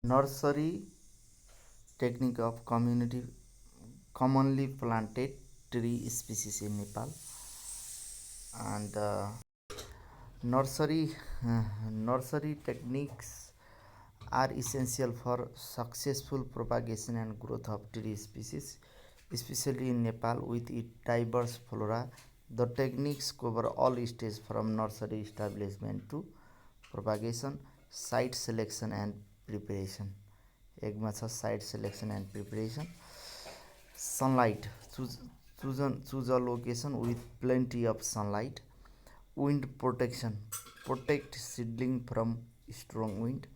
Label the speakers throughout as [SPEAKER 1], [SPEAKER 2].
[SPEAKER 1] Nursery technique of commonly planted tree species in Nepal. And nursery nursery techniques are essential for successful propagation and growth of tree species, especially in Nepal with its diverse flora. The techniques cover all stages from nursery establishment to propagation, site selection and preparation. एकमा छ site selection and preparation. Sunlight. Choose a location with plenty of sunlight. Wind protection. Protect seedling from strong wind.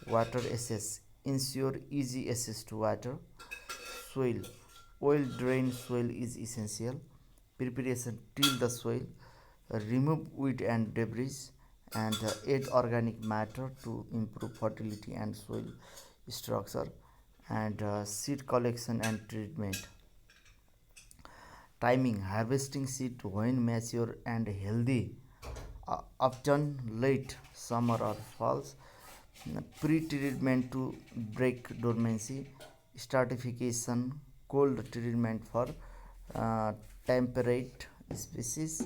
[SPEAKER 1] Water access. Ensure easy access to water. Soil. Well drained soil is essential. Preparation. Till the soil. Remove weed and debris and add organic matter to improve fertility and soil structure. And seed collection and treatment. Timing. Harvesting seed when mature and healthy, often late summer or falls. Pre-treatment to break dormancy. Stratification. Cold treatment for temperate species.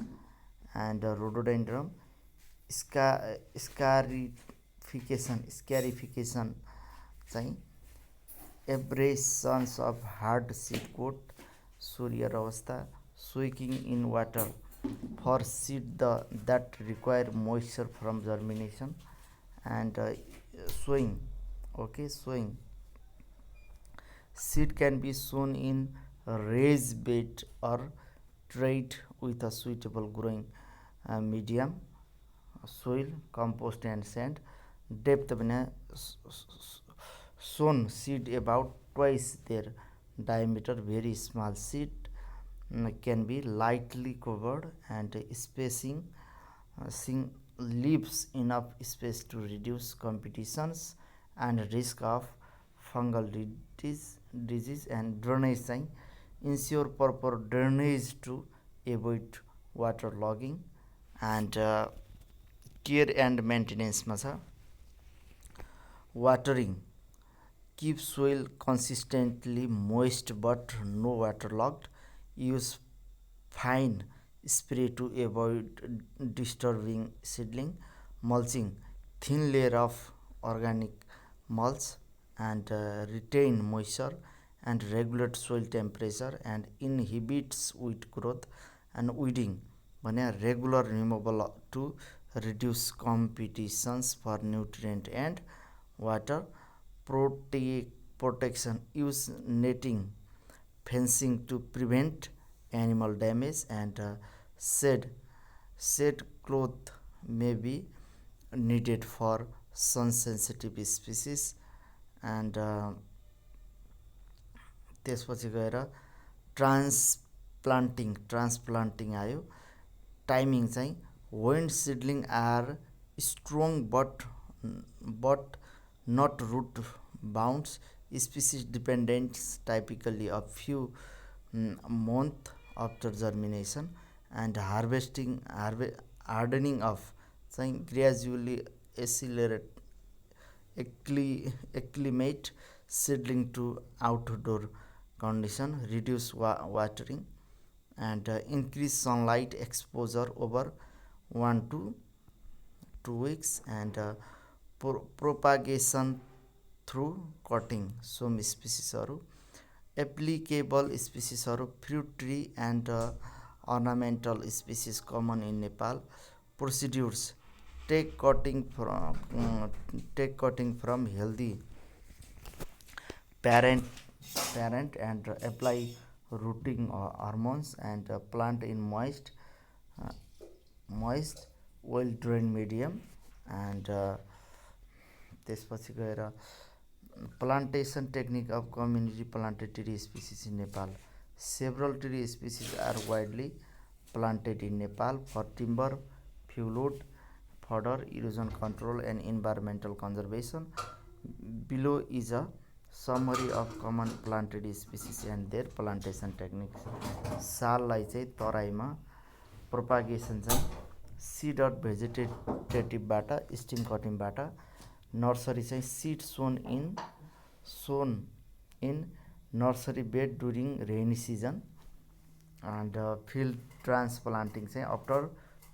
[SPEAKER 1] And rhododendron. Scarification चाहिँ abrasions of hard seed coat. Surya Ravasta. Soaking in water for seed that require moisture from germination. And sowing. Sowing. Seed can be sown in raised bed or treated with a suitable growing medium, soil, compost and sand. Depth भने sown seed about twice their diameter. Very small seed can be lightly covered, and spacing leaves enough space to reduce competitions and risk of fungal disease. And drainage चाहिँ ensure proper drainage to avoid waterlogging. And care and maintenance मा छ watering. Keep soil consistently moist but no waterlogged. Use fine spray to avoid disturbing seedling. Mulching. Thin layer of organic mulch and retain moisture and regulate soil temperature and inhibits weed growth. And weeding भने regular removal to reduce competitions for nutrient and water. Protection. Use netting, fencing to prevent animal damage. And shade cloth may be needed for sun sensitive species. And त्यसपछि गएर ट्रान्सप्लान्टिङ आयो. Timing चाहिँ when seedling are strong but not root bound, species dependent, typically a few months after germination. And hardening of चाहिँ gradually acclimate seedling to outdoor condition. Reduce watering and increase sunlight exposure over 1 to 2 weeks. And propagation through cutting. Some species applicable species fruit tree and ornamental species common in Nepal. Procedures. Take cutting from healthy parent and apply rooting hormones. And plant in moist well drained medium. And त्यसपछि गएर plantation technique of community planted tree species in Nepal. Several tree species are widely planted in Nepal for timber, fuel, fodder, erosion control and environmental conservation. Below is a summary of common planted species and their plantation techniques. साललाई चाहिँ तराईमा propagation चाहिँ seed भेजिटेटिभबाट stem कटिङबाट nursery चाहिँ seed sown in nursery bed during rainy season and field transplanting चाहिँ after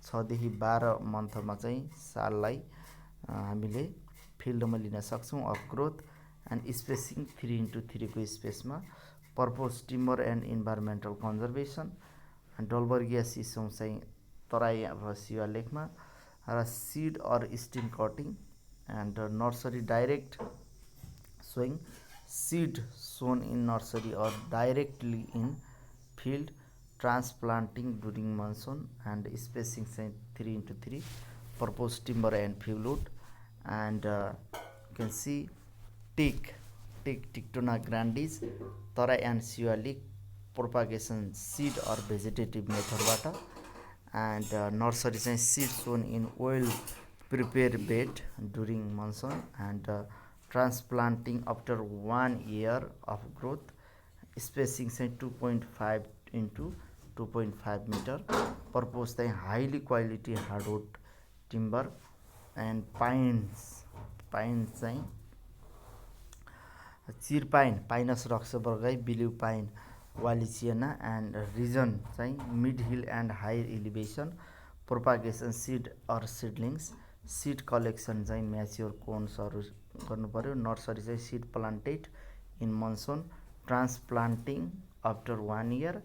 [SPEAKER 1] 6 देखि 12 मन्थमा चाहिँ साललाई हामीले फिल्डमा लिन सक्छौँ of growth and spacing 3x3 को स्पेसमा purpose timber and environmental conservation Dalbergia सिसौँ चाहिँ तराई शिलालेखमा र seed or stem cutting and nursery direct sowing seed sown in nursery or directly in field transplanting during monsoon and spacing 3x3 purpose timber and fuelwood and you can see teak Tictona grandis tarai and sialic propagation seed or vegetative method and nursery seed sown in well prepared bed during monsoon and transplanting after 1 year of growth spacing 2.5 into 2.5 meter purpose highly quality hardwood timber and pines चाहिँ chir pine Pinus roxburghii blue pine wallichiana and region चाहिँ mid hill and high elevation propagation seed or seedlings seed collection चाहिँ mature कोन्सहरू गर्नु पर्यो nursery चाहिँ seed planted in monsoon transplanting after 1 year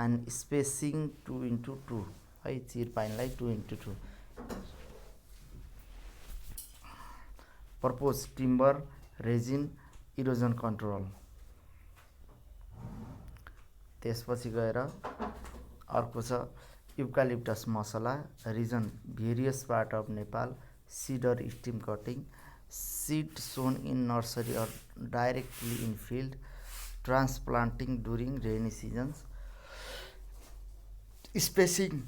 [SPEAKER 1] and spacing 2x2 है चिरपाइनलाई 2x2 purpose timber resin erosion control त्यसपछि गएर अर्को छ युकालिप्टस मसला region various part of Nepal seed or stem cutting seed sown in nursery or directly in field transplanting during rainy seasons spacing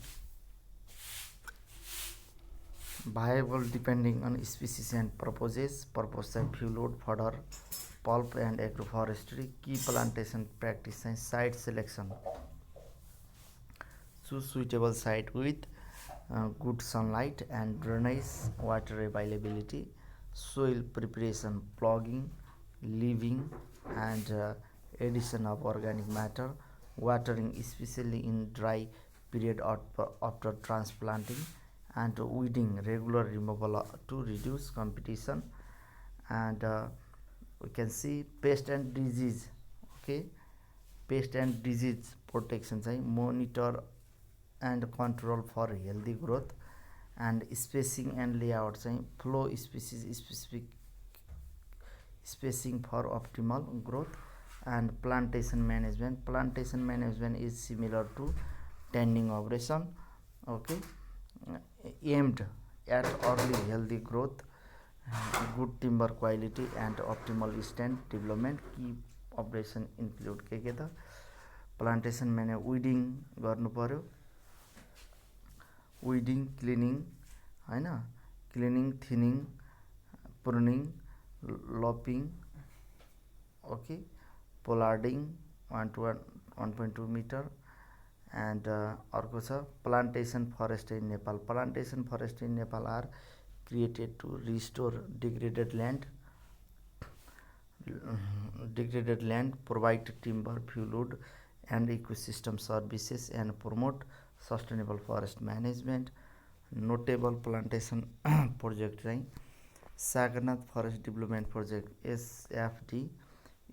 [SPEAKER 1] viable depending on species and purposes purpose and fuelwood fodder pulp and agroforestry key plantation practice and site selection choose suitable site with good sunlight and drainage water availability soil preparation plugging leaving and addition of organic matter watering especially in dry period after transplanting and weeding regular removal to reduce competition and we can see pest and disease okay pest and disease protection चाहिँ monitor and control for healthy growth and spacing and layout चाहिँ flow species specific spacing for optimal growth and plantation management is similar to tending operation okay aimed at early healthy growth good timber quality and optimal stand development key operation include के त plantation मैंने weeding गर्नु पर्यो weeding cleaning हैन cleaning thinning pruning lopping okay pollarding 1 to 1.2 meter and अर्को छ plantation forest in Nepal plantation forest in Nepal are created to restore degraded land provide timber fuelwood and ecosystem services and promote sustainable forest management notable plantation project चाहिँ Sagarnath forest development project SFD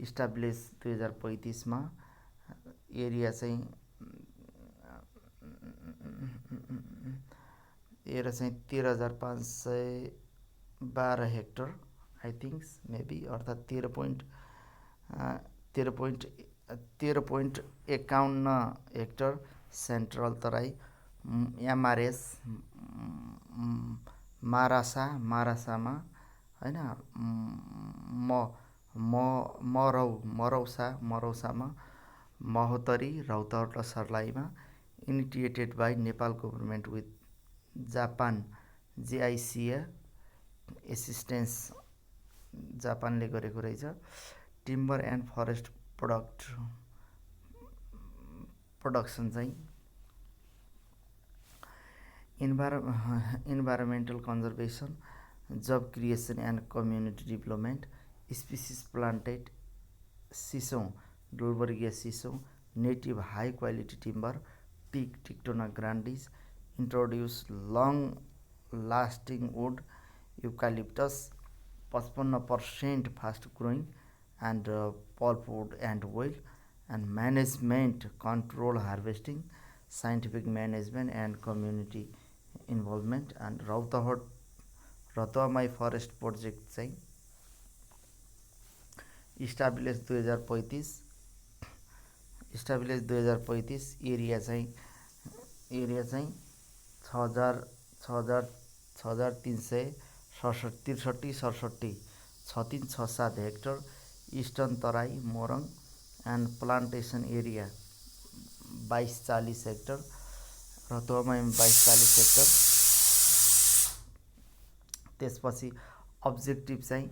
[SPEAKER 1] establish 2035 मा area चाहिँ area चाहिँ 13,512 hectare I think maybe अर्थात् 13.51 hectare central Terai MRS मारासामा हैन मरौसामा महोत्तरी रौतहट र सर्लाहीमा initiated by Nepal government with Japan JICA assistance जापानले गरेको रहेछ टिम्बर एन्ड फरेस्ट प्रोडक्सन चाहिँ environmental conservation job creation and community development. Species planted: sisson, Dulbergia sisson, native high quality timber, teak, Tictona grandis. Introduce long lasting wood, eucalyptus, 55% fast growing, and pulpwood and oil. And management: control harvesting, scientific management and community involvement and Ratuwamai forest project चाहिँ establish 2035 area चाहिँ 6,367 hectare, eastern Terai Morang, and plantation area 2240 hectare, Ratuwamai 2240 hectare. त्यसपछि objective चाहिँ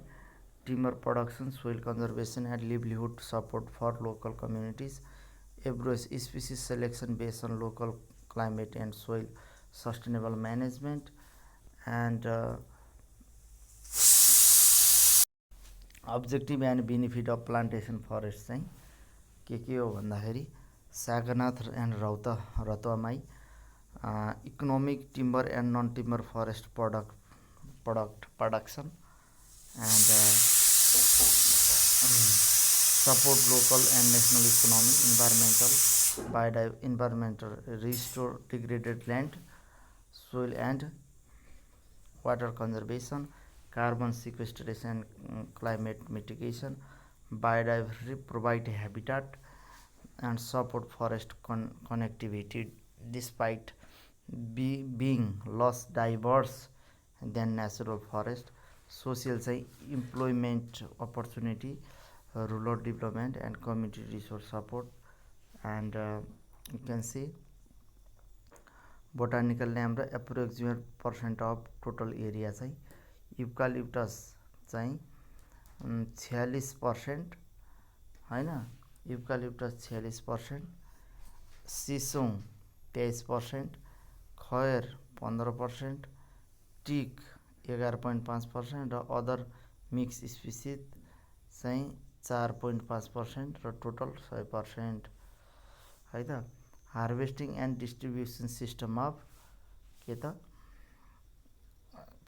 [SPEAKER 1] timber production, soil conservation and livelihood support for local communities, एब्रोस species selection based on local climate and soil sustainable management, and objective and benefit of plantation forest चाहिँ के हो भन्दाखेरि Sagarnath and Ratuwamai economic timber and non timber forest production and support local and national economy, environmental restore degraded land, soil and water conservation, carbon sequestration and climate mitigation, biodiversity, provide habitat and support forest connectivity despite being less diverse than natural forest. Social चाहिँ employment opportunity, rural development and community resource support, and you can see botanical name र approximate percent of total area चाहिँ eucalyptus चाहिँ 46% हैन, eucalyptus 46%, sisson 23%, खैर 15%, टिक 11.5% र other mix species चाहिँ 4.5% र total 100% है त। Harvesting and distribution system of के त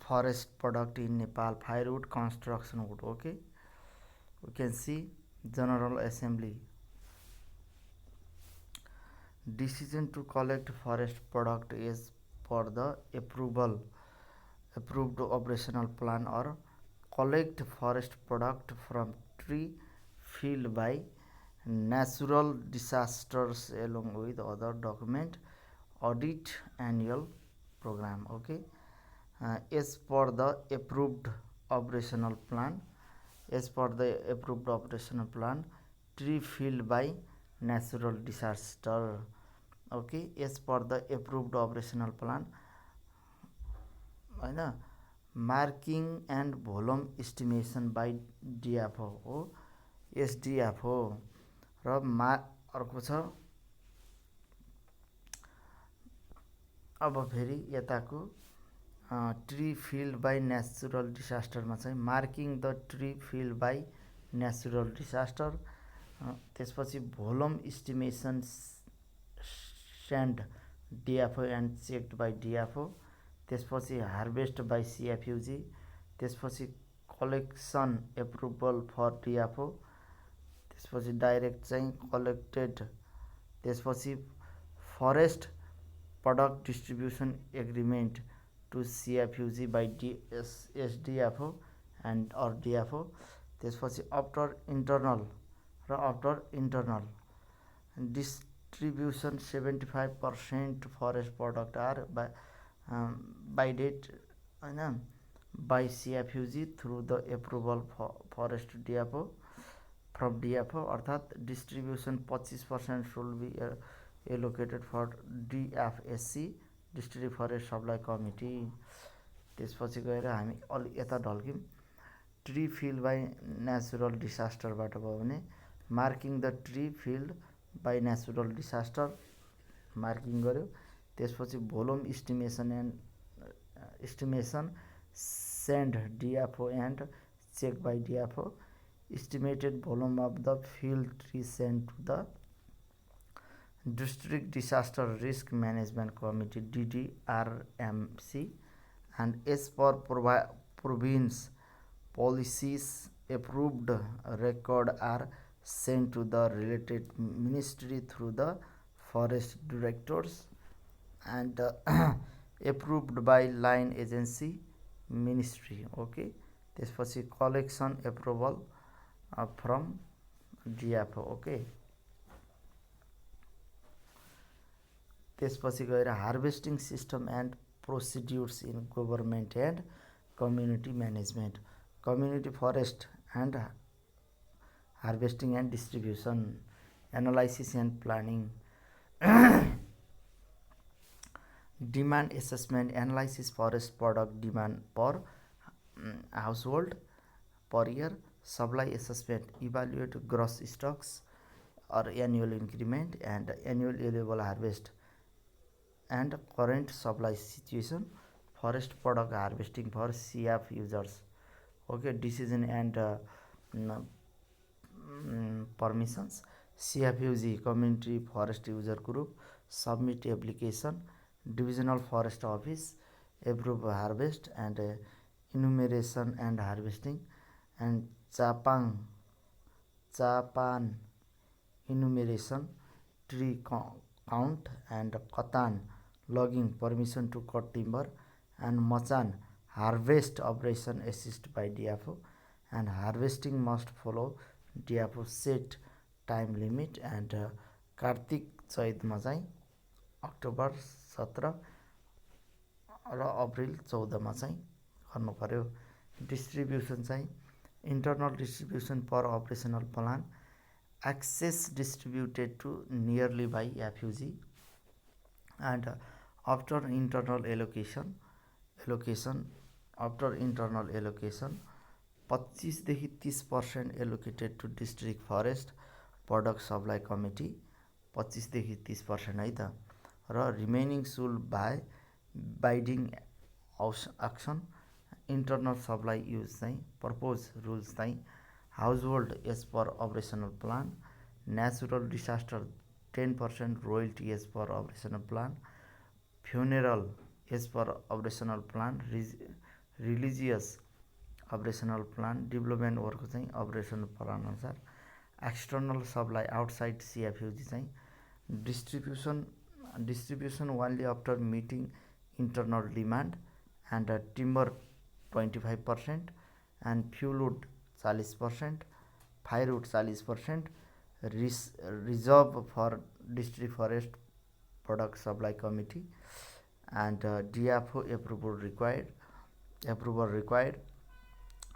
[SPEAKER 1] forest product in Nepal, firewood, construction wood. Okay, we can see general assembly decision to collect forest product is for the approved operational plan or collect forest product from tree felled by natural disasters along with other document, audit annual program. Okay, as per the approved operational plan, tree felled by natural disaster. Okay, as per the approved operational plan हैन, marking and volume estimation by DFO हो, SDFO र अर्को छ। अब फेरि यताको tree felled by natural डिसास्टरमा चाहिँ marking the tree felled by natural disaster, त्यसपछि volume estimation send DFO and checked by DFO, त्यसपछि हार्भेस्ट बाई सिएफयुजी, त्यसपछि कलेक्सन एप्रुभल फर डिएफओ, त्यसपछि डाइरेक्ट चाहिँ कलेक्टेड, त्यसपछि forest product distribution agreement to CFUG by SDFO and or DFO, त्यसपछि after internal distribution 75% forest product are by date हैन by CFUG through the approval forest DFO from DFO, अर्थात् distribution 25% should be allocated for DFSC, District Forest Supply Committee। त्यसपछि गएर हामी अलि यता ढल्क्यौँ, tree felled by natural डिसास्टरबाट भयो भने marking the tree felled by natural disaster marking गर्यो, त्यसपछि volume estimation send DFO and check by DFO. Estimated volume of the field tree sent to the District Disaster Risk Management Committee DDRMC, and as per province policies, approved record are sent to the related ministry through the forest directors, and approved by line agency ministry. Okay, त्यसपछि collection approval from DFO. Okay, त्यसपछि गएर harvesting system and procedures in government and community management, community forest and harvesting and distribution, analysis and planning, demand assessment, analysis forest product demand per household per year, supply assessment, evaluate gross stocks or annual increment and annual allowable harvest and current supply situation, forest product harvesting for CF users. Okay, decision and permissions, CFUG community forest user group submit application, divisional forest office approve harvest and enumeration and harvesting, and Japan enumeration, tree count, and Katan logging permission to cut timber, and Machan harvest operation assist by DFO, and harvesting must follow DFO set time limit, and कार्तिक चैतमा चाहिँ October 17 र April 14मा चाहिँ गर्नु पर्यो। Distribution चाहिँ internal distribution per operational plan, access distributed to nearly by FUG, and after internal allocation after internal allocation 25 देखि 30% allocated to district forest product supply committee, 25 देखि 30% है त, र remaining should by binding action, internal supply use चाहिँ purpose rules चाहिँ household as per operational plan, natural disaster 10% royalty as per operational plan, funeral as per operational plan, religious operational plan, development work चाहिँ operational plan अनुसार, external supply outside CFUG चाहिँ distribution only after meeting internal demand, and timber 25% and fuel wood 40%, firewood 40%, reserve for district forest product supply committee, and DFO approval required.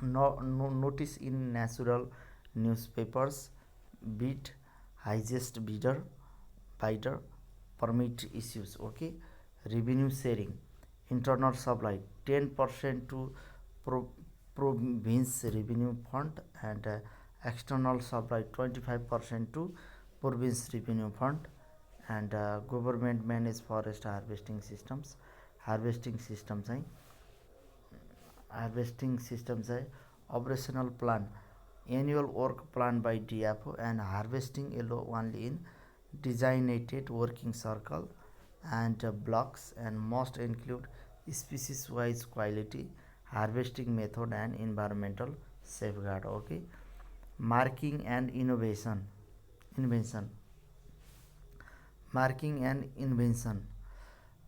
[SPEAKER 1] No notice in natural newspapers, bid, highest bidder, permit issues. Okay, revenue sharing, internal supply 10% to province revenue fund, and external supply 25% to province revenue fund, and government managed forest harvesting systems. Harvesting system चाहिँ operational plan, annual work plan by DFO, and harvesting allow only in designated working circle and blocks, and must include species wise quality, harvesting method, and environmental safeguard. Okay, marking and invention, marking and invention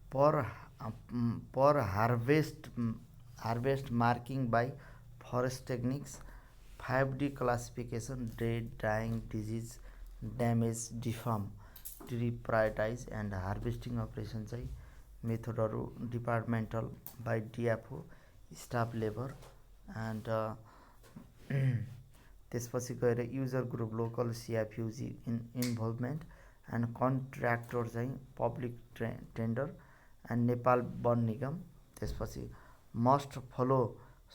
[SPEAKER 1] per harvest marking by forest techniques, 5D classification, dead, dying, disease, damage, deform, tree prioritize, and harvesting operation चाहिँ मेथडहरू departmental by DFO staff labour, and त्यसपछि गएर user group local CFUG involvement, and contractor चाहिँ public tender and Nepal Ban Nigam. त्यसपछि must follow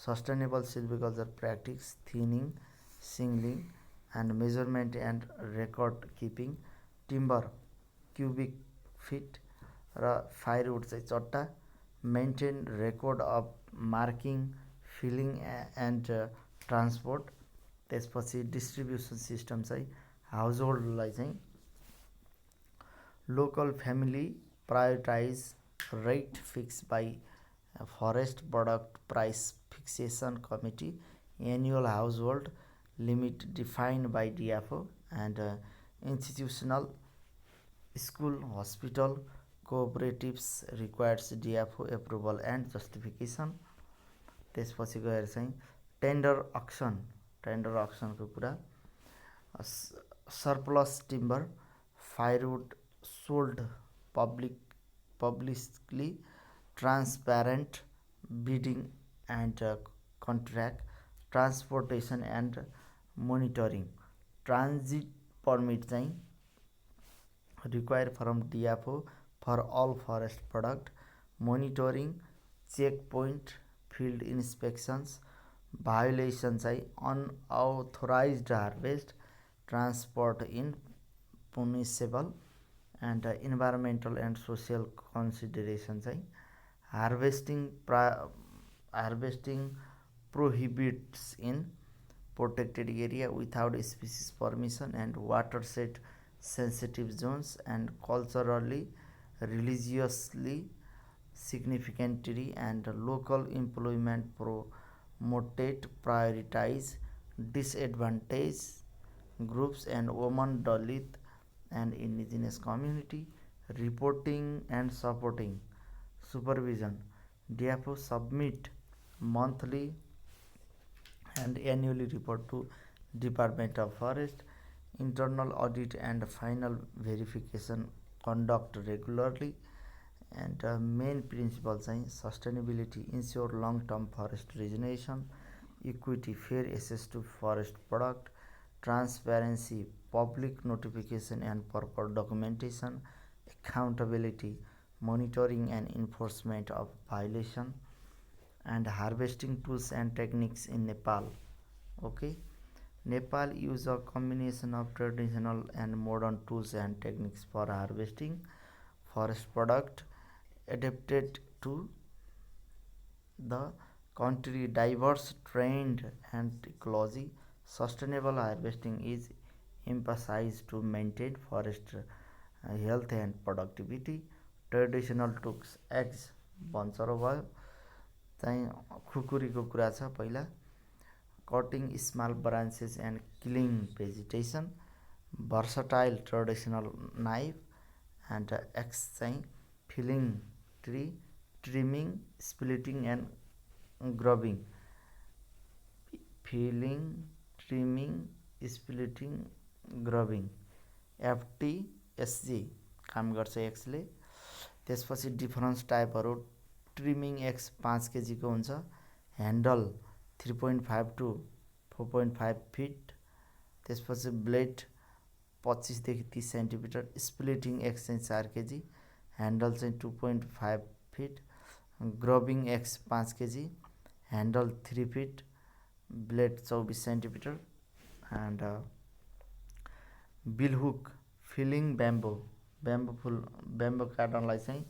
[SPEAKER 1] sustainable silviculture practice, thinning, singling, and measurement and record keeping, timber cubic feet र firewood चाहिँ चट्टा, maintain record of marking felling and transport. त्यसपछि distribution system चाहिँ हाउस होल्डलाई चाहिँ local family prioritize rate fix by forest product price fixation committee, annual house hold limit defined by DFO, and institutional school, hospital, cooperatives requires DFO approval and justification. त्यसपछि गएर चाहिँ tender अक्सनको कुरा, surplus timber, firewood sold publicly, transparent bidding and contract, transportation and monitoring, transit permit चाहिँ required from DFO for all forest product, monitoring, checkpoint, field inspections, violation चाहिँ unauthorized harvest, transport in punishable, and environmental and social consideration चाहिँ harvesting prohibits in protected area without species permission and watershed sensitive zones and culturally, religiously significant tree and local employment promoted, prioritize disadvantaged groups and women, Dalit and indigenous community, reporting and supporting supervision. DFO submit monthly and annually report to Department of Forest, internal audit and final verification conduct regularly, and main principles चाहिँ sustainability, ensure long term forest regeneration, equity, fair access to forest product, transparency, public notification and proper documentation, accountability, monitoring and enforcement of violation, and harvesting tools and techniques in Nepal. Okay, Nepal use a combination of traditional and modern tools and techniques for harvesting forest product adapted to the country diverse trend and ecology. Sustainable harvesting is emphasized to maintain forest health and productivity. Traditional tools axe भन्छ र भयो चाहिँ खुकुरीको कुरा छ पहिला, cutting small branches and killing vegetation, versatile traditional knife and axe चाहिँ felling tree, trimming, splitting and grubbing, felling, trimming, splitting, grubbing, FTSG काम गर्छ एक्सले। त्यसपछि डिफरेन्स टाइपहरू, ट्रिमिङ एक्स 5 केजीको हुन्छ, ह्यान्डल 3.5 to 4.5 फिट, त्यसपछि ब्लेड 25 देखि 30 सेन्टिमिटर, स्प्लिटिङ एक्स चाहिँ 4 KG, handle चाहिँ 2.5 feet, grubbing axe 5 KG, handle 3 feet, blade 24 centimetre, and billhook, felling bamboo काट्नलाई चाहिँ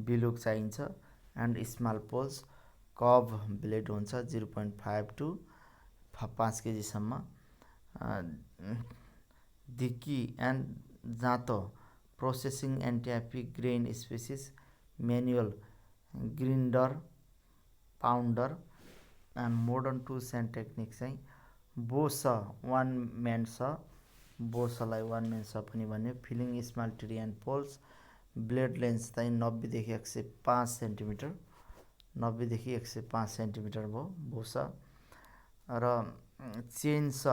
[SPEAKER 1] बिलहुक चाहिन्छ, and small poles, curve blade हुन्छ 0.5 to 5 केजीसम्म, धिक्की एन्ड जाँतो, processing NTFP grain species, manual grinder, pounder, and modern tools and technique चाहिँ bow स, one man स, बोसलाई वान म्यान स पनि भन्यो, felling small tree and poles, blade length चाहिँ 90 देखि 105 सेन्टिमिटर, 90 देखि 105 सेन्टिमिटर भयो बोस, र चेन स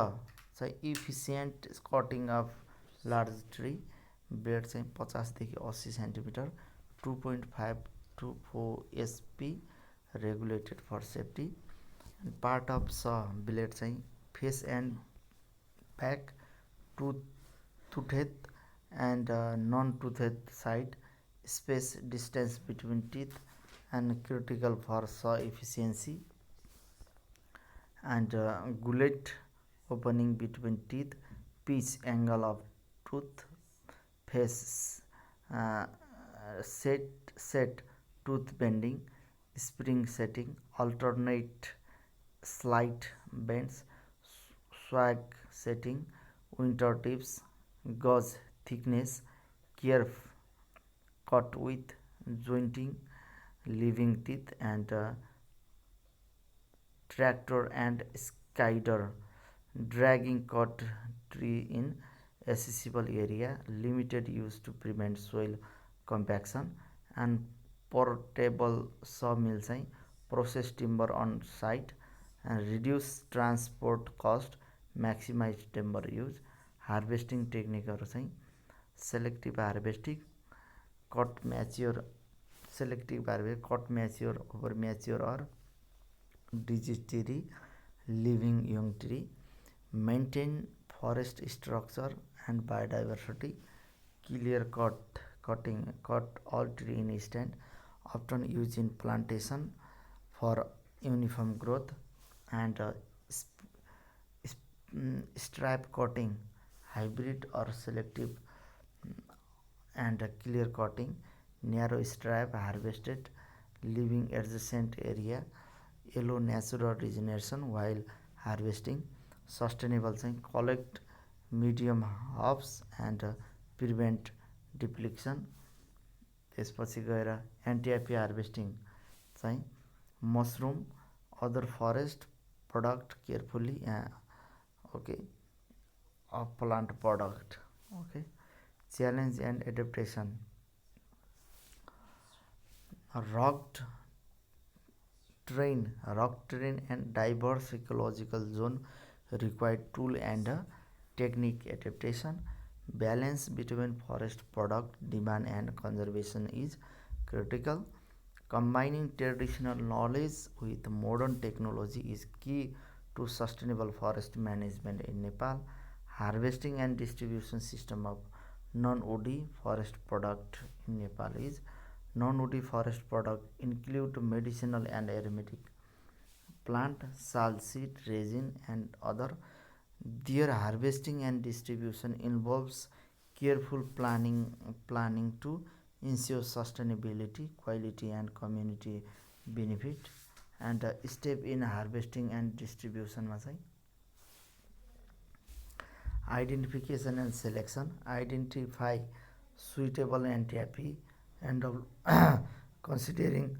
[SPEAKER 1] चाहिँ efficient cutting of large tree, blade चाहिँ 50 देखि 80 centimetre, 2.5 to 4 SP, regulated for safety, part of saw blade चाहिँ face and back, toothed and non-toothed side, space distance between teeth and critical for saw efficiency, and gullet opening between teeth, pitch angle of tooth, face, set tooth bending, spring setting, alternate slight bends, swag setting, winter tips, gauze thickness, care cut with jointing, living teeth, and tractor and skider, dragging cut tree in accessible area, limited use to prevent soil compaction, and portable sawmill चाहिँ process timber on site and reduce transport cost, maximize timber use. Harvesting टेक्निकहरू चाहिँ selective harvesting, cut mature, selective harvest, cut mature, over mature or disease tree, living young tree, maintain forest structure and biodiversity, clear cut all tree in stand, often used in plantation for uniform growth, and stripe cutting, hybrid or selective, and clear cutting, narrow stripe harvested, leaving adjacent area, yellow natural regeneration while harvesting, sustainable चाहिँ collect medium hops and prevent depletion. त्यसपछि गएर एन्टिएपी harvesting चाहिँ mushroom other forest product carefully okay plant product okay challenge and adaptation. Rock terrain and diverse ecological zone require tool and technique adaptation. Balance between forest product demand and conservation is critical. Combining traditional knowledge with modern technology is key to sustainable forest management in Nepal. Harvesting and distribution system of non-woody forest product in Nepal is non-woody forest product include medicinal and aromatic plant, sal seed, resin, and other. Their harvesting and distribution involves careful planning to ensure sustainability, quality, and community benefit. And step in harvesting and distribution मा चाहिँ identification and selection, identify suitable anti-api and considering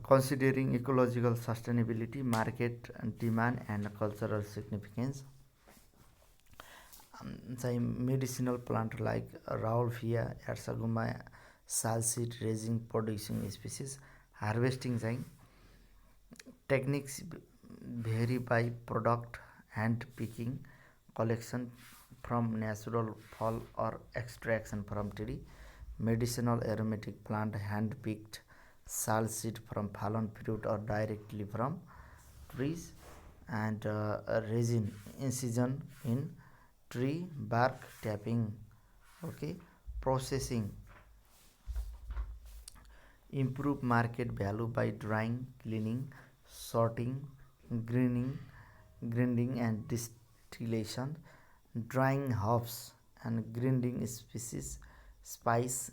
[SPEAKER 1] considering ecological sustainability, market demand, and cultural significance. चाहिँ medicinal plant like Rauwolfia, Ersaguma, salseed raising producing species. Harvesting चाहिँ techniques vary by product, hand picking, collection from natural fall or extraction from tree, medicinal aromatic plant hand picked, sal seed from fallen fruit or directly from trees, and resin incision in tree bark tapping. Okay, processing, improve market value by drying, cleaning, sorting, grinding and distillation, drying herbs and grinding species, spice,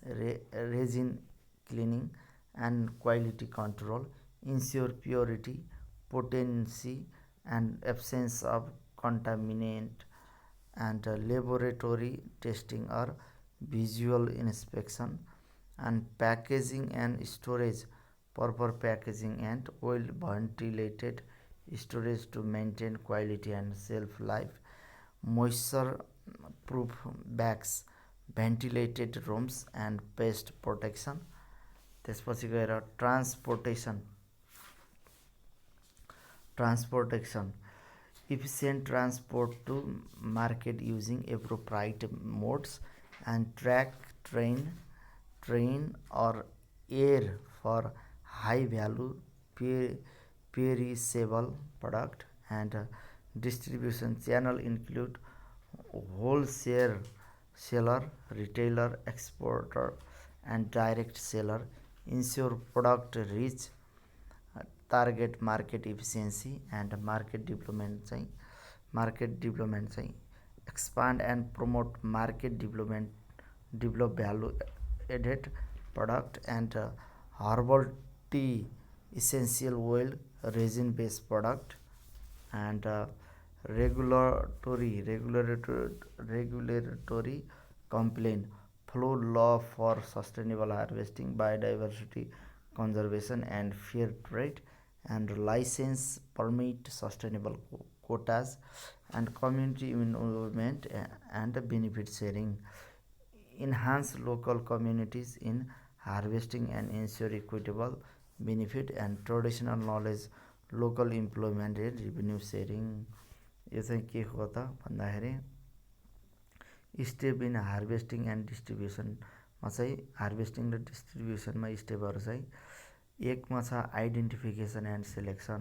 [SPEAKER 1] resin cleaning and quality control, ensure purity, potency and absence of contaminant, and laboratory testing or visual inspection, and packaging and storage, proper packaging and well ventilated storage to maintain quality and shelf life, moisture proof bags, ventilated rooms and pest protection. त्यसपछि गएर transportation, efficient transport to market using appropriate modes, and track, train or air for high value perishable product, and distribution channel include wholesale seller, retailer, exporter, and direct seller. Ensure product reach target market efficiency, and market development चाहिँ expand and promote market development, develop value added product, and herbal tea, essential oil, resin based product, and regulatory complaint flow law for sustainable harvesting, biodiversity conservation and fair trade, and license permit sustainable quotas, and community involvement and benefit sharing, enhance local communities in harvesting and ensure equitable benefit and traditional knowledge, local employment and revenue sharing. यो चाहिँ के हो त भन्दाखेरि step in harvesting and डिस्ट्रिब्युसनमा चाहिँ harvesting र डिस्ट्रिब्युसनमा स्टेपहरू चाहिँ एकमा छ आइडेन्टिफिकेसन एन्ड सेलेक्सन,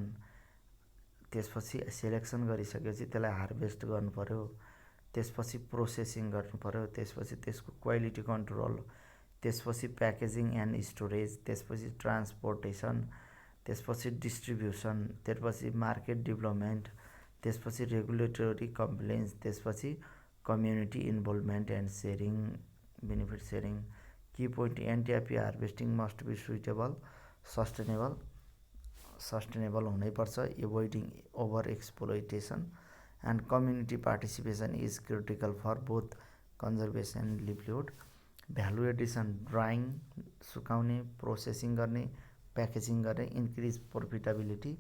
[SPEAKER 1] त्यसपछि सेलेक्सन गरिसकेपछि त्यसलाई हार्भेस्ट गर्नु पर्यो, त्यसपछि प्रोसेसिङ गर्नु पर्यो, त्यसपछि त्यसको क्वालिटी कन्ट्रोल, त्यसपछि प्याकेजिङ एन्ड स्टोरेज, त्यसपछि ट्रान्सपोर्टेसन, त्यसपछि डिस्ट्रिब्युसन, त्यसपछि मार्केट डेभलपमेन्ट, त्यसपछि रेगुलेटरी कम्प्लेन्स, त्यसपछि community involvement and sharing, benefit sharing. Key point NTFP harvesting must be suitable, sustainable हुनैपर्छ, avoiding over exploitation, and community participation is critical for both conservation and livelihood. Value addition, drying, सुकाउने, processing गर्ने, packaging गर्ने, increase profitability,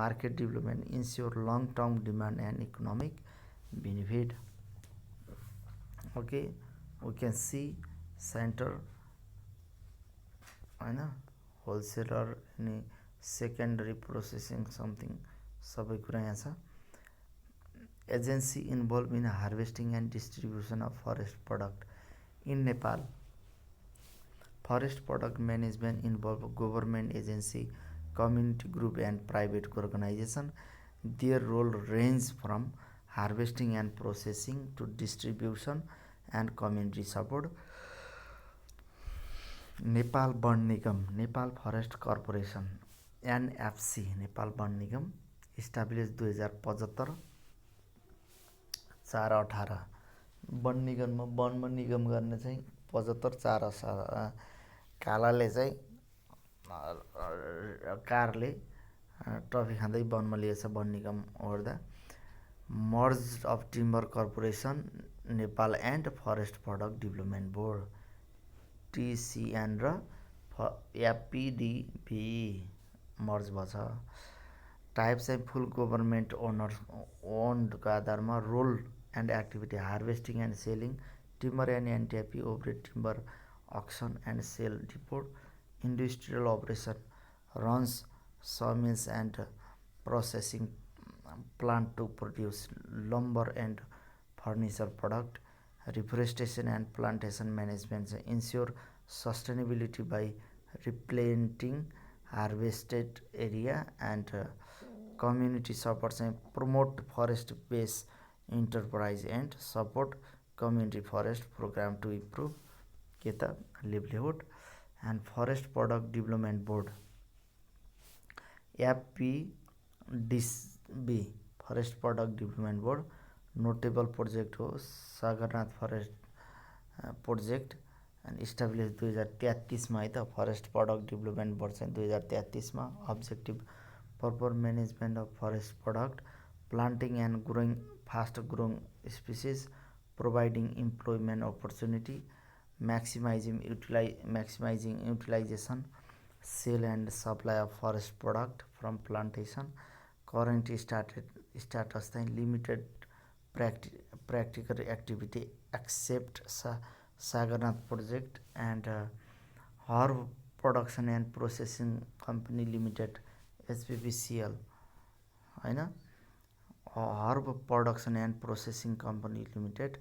[SPEAKER 1] market development, ensure long term demand and economic benefit. Okay, we can see center हैन, wholesaler अनि secondary processing something सबै कुरा यहाँ छ. Agency involved in harvesting and distribution of forest product in Nepal. Forest product management involve government agency, community group and private organization. Their role range from harvesting and processing to distribution and community support. Nepal Wan Nigam, Nepal Forest Corporation, NFC, Nepal Wan Nigam, established 2075, 4/18. वन निगममा वनमा निगम गर्ने चाहिँ 75 4 कालाले चाहिँ कारले trophy खाँदै वनमा लिएछ वन निगम ओर्दा. Merge of timber corporation Nepal and forest product development board TCN र FPDB मर्ज भछ. टाइप चाहिँ फुल गभर्मेन्ट ओन्डको आधारमा role and activity, harvesting and selling, timber and NTFP, operate timber auction and sale depot, industrial operation, runs sawmills and processing plant to produce lumber and furniture product, reforestation and plantation management ensure sustainability by replanting harvested area, and community support promote forest based enterprise and support community forest program to improve livelihood. And forest product development board FPDB forest product development board notable project हो. Sagarnath forest project and establish 2033 है त. Forest product development board चाहिँ 2033 objective proper management of forest product, planting and growing fast growing species, providing employment opportunity, maximizing utilization, sale and supply of forest product from plantation. Current status limited practical activity except Sagarnath project and Herb Production and Processing Company Limited SPPCL हैन. Herb Production and Processing Company Limited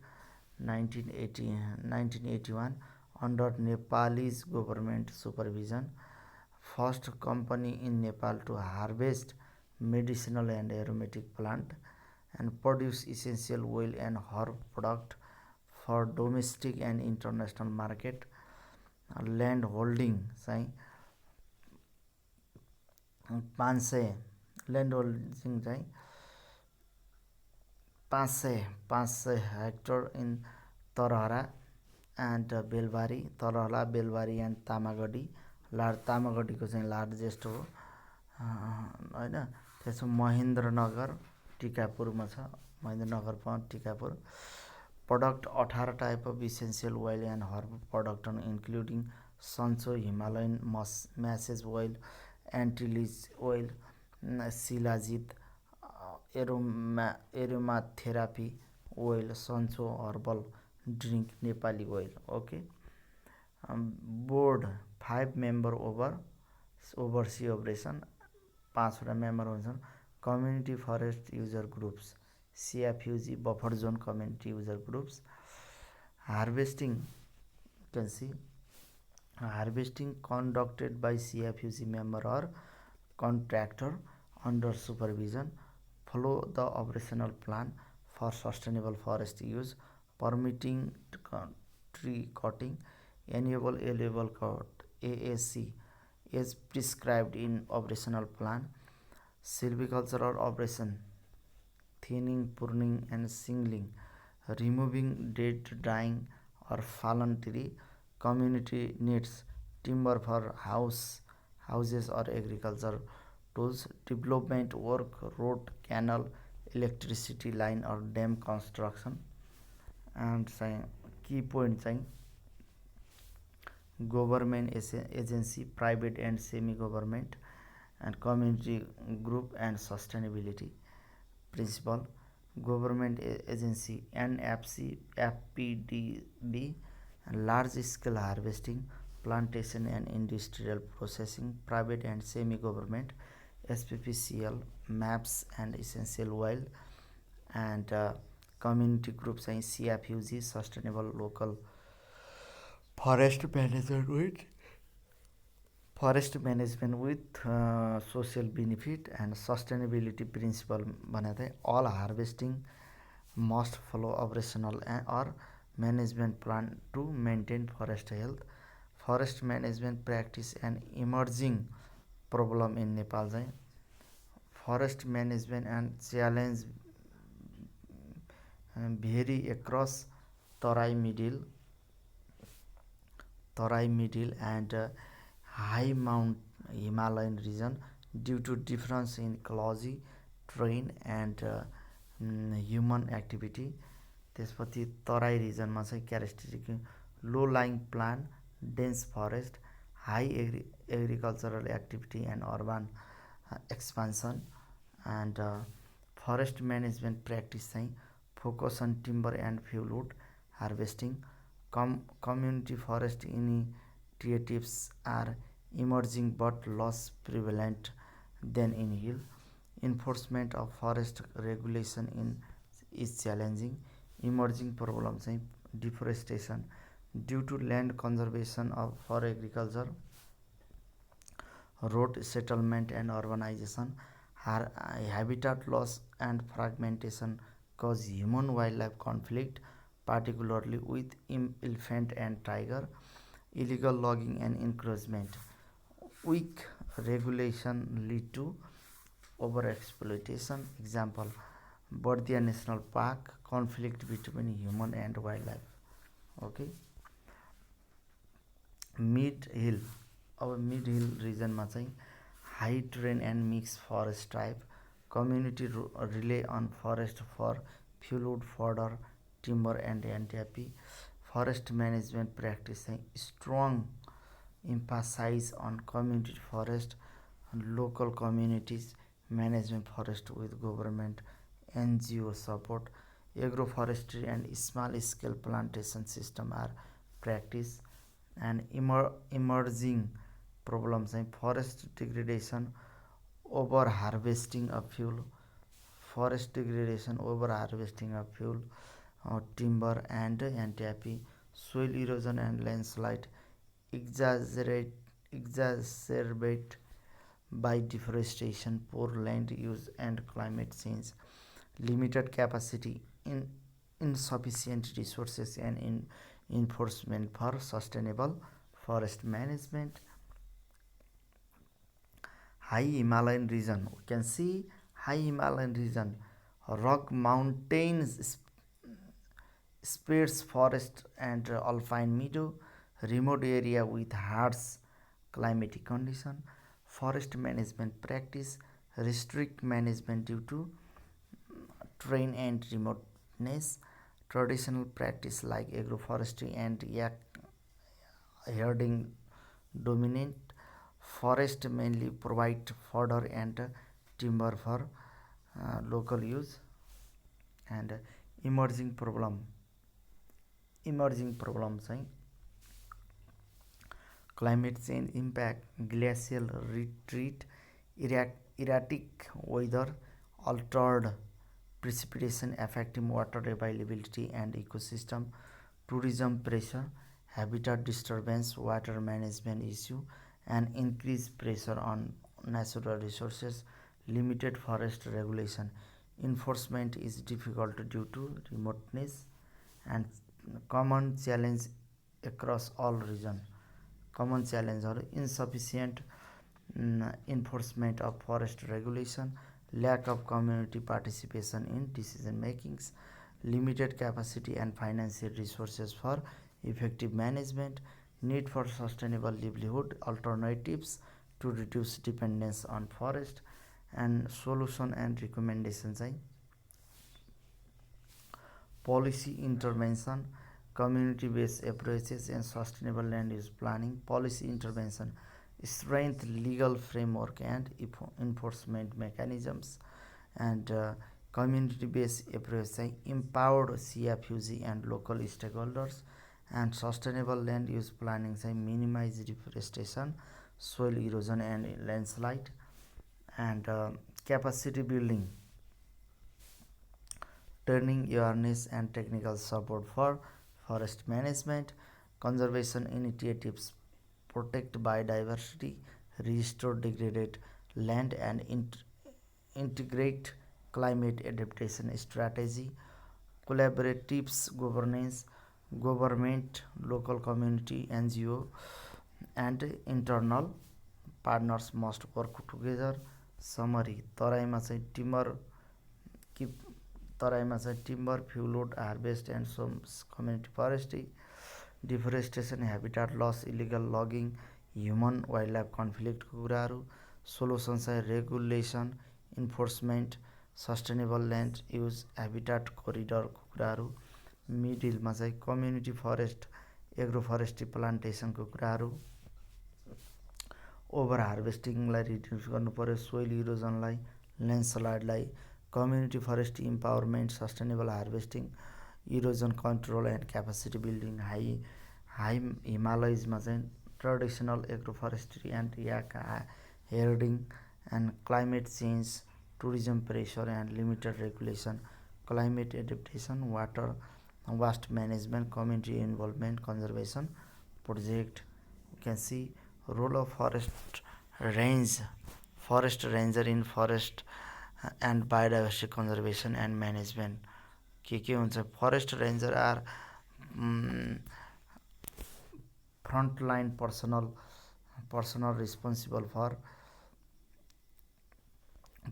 [SPEAKER 1] 1981 under Nepalese government supervision, first company in Nepal to harvest medicinal and aromatic plant and produce essential oil and herb product for domestic and international market. Land holding चाहिँ 500 land holding चाहिँ 500 hectare in Tarahara and Belbari, Tarahla, Belbari and Tamagadi. तामागढीको चाहिँ largest हो. होइन। त्यसो महेन्द्रनगर टिकापुरमा छ, महेन्द्रनगरमा Tikapur. Product 18 type of essential oil and herb product including Sancho, Himalayan massage oil, anti-leech oil, Shilajit, aromatherapy oil, Sancho herbal drink, Nepali oil. Okay. Board 5 member oversee operation, 5वटा member हुन्छन्। Community forest user groups CFUG buffer zone community user groups. Harvesting can see harvesting conducted by CFUG member or contractor under supervision. Follow the operational plan for sustainable forest use, permitting tree cutting, annual allowable cut AAC is prescribed in operational plan. Silvicultural operation, thinning, pruning and shingling, removing dead, dying or fallen tree. Community needs timber for houses or agriculture tools. Development work, road, canal, electricity line or dam construction. And key point government agency, private and semi-government and community group and sustainability principle. Government agency NFC, FPDB, large scale harvesting, plantation and industrial processing. Private and semi-government SPPCL, MAPS and essential oil. And community groups CFUG, sustainable local forest management with social benefit and sustainability principle बनाते हैं. All harvesting must follow operational or management plan to maintain forest health. Forest management practice and emerging problem in Nepal चाहिँ forest management and challenge vary across Tarai middle and high mount Himalayan region due to difference in ecology, terrain and human activity. त्यसपछि तराई रिजनमा चाहिँ characteristic low lying plain, dense forest, high agricultural activity and urban expansion. And forest management practice चाहिँ focus on timber and fuelwood harvesting. Community forest initiatives are emerging but less prevalent than in hill. Enforcement of forest regulation is challenging. Emerging problems deforestation due to land conservation for agriculture, road settlement and urbanization, habitat loss and fragmentation cause human wildlife conflict, particularly with elephant and tiger. Illegal logging and encroachment, weak regulation lead to overexploitation. Example, Bardia National Park, conflict between human and wildlife. Okay. Mid hill, our mid hill region मा चाहिँ high terrain and mixed forest type. Community rely on forest for fuelwood, fodder, timber and NTP. Forest management practice strong emphasis on community forest, local communities management forest with government NGO support. Agroforestry and small scale plantation system are practice. And emerging problems forest degradation, over harvesting of fuel, timber and NTP. Soil erosion and landslide exacerbate by deforestation, poor land use and climate change. Limited capacity, insufficient resources and enforcement for sustainable forest management. High Himalayan region, we can see high Himalayan region, rock mountains, sparse forest and alpine meadow, remote area with harsh climatic condition. Forest management practice restrict management due to terrain and remoteness. Traditional practice like agroforestry and yak herding dominant. Forest mainly provide fodder and timber for local use. And emerging problem emerging problems चाहिँ climate change impact, glacial retreat, erratic weather, altered precipitation affecting water availability and ecosystem, tourism pressure, habitat disturbance, water management issue, and increased pressure on natural resources, limited forest regulation. Enforcement is difficult due to remoteness and common challenge across all regions. Common challenges: insufficient enforcement of forest regulation, lack of community participation in decision makings, limited capacity and financial resources for effective management, need for sustainable livelihood alternatives to reduce dependence on forest, and solution and recommendations चाहिँ policy intervention, community based approaches and sustainable land use planning. Policy intervention: strengthen legal framework and enforcement mechanisms. And community based approach चाहिँ empowered CFUG and local stakeholders. And sustainable land use planning चाहिँ minimize deforestation, soil erosion and landslide. And capacity building: training, awareness and technical support for forest management. Conservation initiatives protect biodiversity, restore degraded land and integrate climate adaptation strategy. Collaboratives governance: government, local community, NGO and internal partners must work together. Summary: तराईमा चाहिँ timber, fuel wood harvest and some community forestry, deforestation, habitat loss, illegal logging, human wildlife conflict को कुराहरू. Solution चाहिँ regulation, enforcement, sustainable land use, habitat कोरिडरको कुराहरू. मिडिलमा चाहिँ community forest, agro forestry प्लान्टेसनको कुराहरू. ओभर हार्भेस्टिङलाई रिड्युस गर्नु पर्यो, सोइल इरोजनलाई, ल्यान्डस्लाइडलाई. Community forest empowerment, sustainable harvesting, erosion control and capacity building. High हिमालयजमा चाहिँ traditional agro forestry and yak herding and climate change, tourism pressure and limited regulation, climate adaptation, waste management, community involvement, conservation project. You can see role of forest ranger in forest and biodiversity conservation and management. के हुन्छ? Forest ranger are frontline personnel responsible for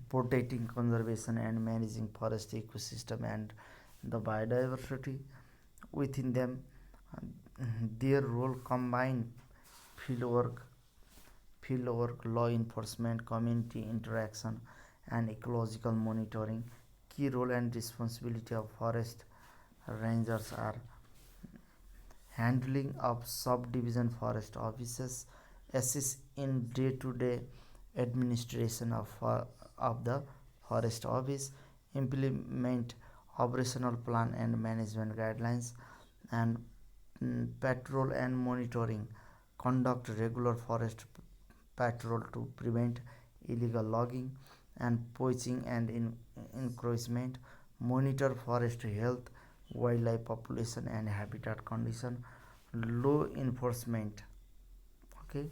[SPEAKER 1] protecting, conservation and managing forest ecosystem and the biodiversity within them. Their role combine fieldwork, law enforcement, community interaction and ecological monitoring. Key role and responsibility of forest rangers are handling of subdivision forest offices, assist in day-to-day administration of the forest office, implement operational plan and management guidelines, and patrol and monitoring, conduct regular forest patrol to prevent illegal logging and poaching and encroachment, monitor forest health, wildlife population and habitat condition. Law enforcement. Okay,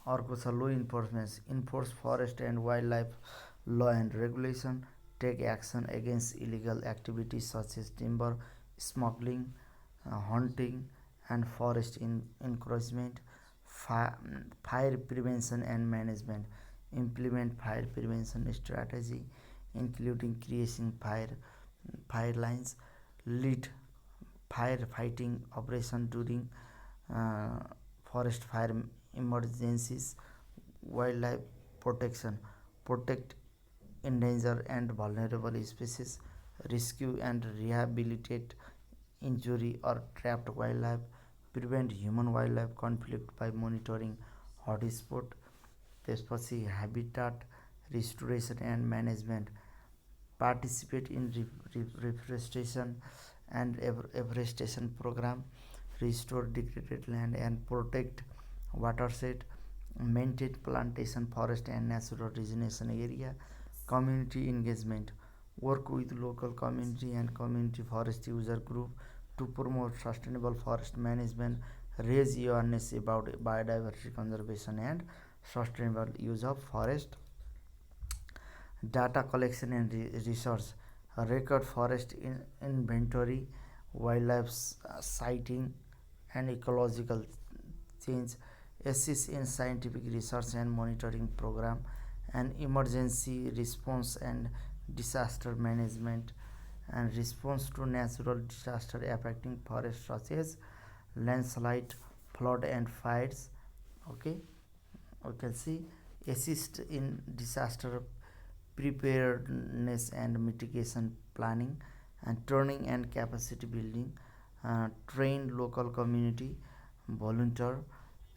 [SPEAKER 1] अर्को छ law enforcement, enforce forest and wildlife law and regulation, take action against illegal activities such as timber smuggling, hunting and forest encroachment. Fire prevention and management, implement fire prevention strategy including creating fire lines, lead fire fighting operation during forest fire emergencies, wildlife protection, protect endangered and vulnerable species, rescue and rehabilitate injury or trapped wildlife, prevent human wildlife conflict by monitoring hotspot, त्यसपछि habitat restoration and management, participate in reforestation and afforestation program, restore degraded land and protect watershed, maintain plantation forest and natural regeneration area, community engagement, work with local community and community forest user group to promote sustainable forest management, raise awareness about biodiversity conservation and sustainable use of forest, data collection and research, record forest inventory, wildlife sighting and ecological change, assist in scientific research and monitoring program, and emergency response and disaster management and response to natural disaster affecting forests such as landslide, flood and fires. Okay, we can see assist in disaster preparedness and mitigation planning and training and capacity building, train local community volunteer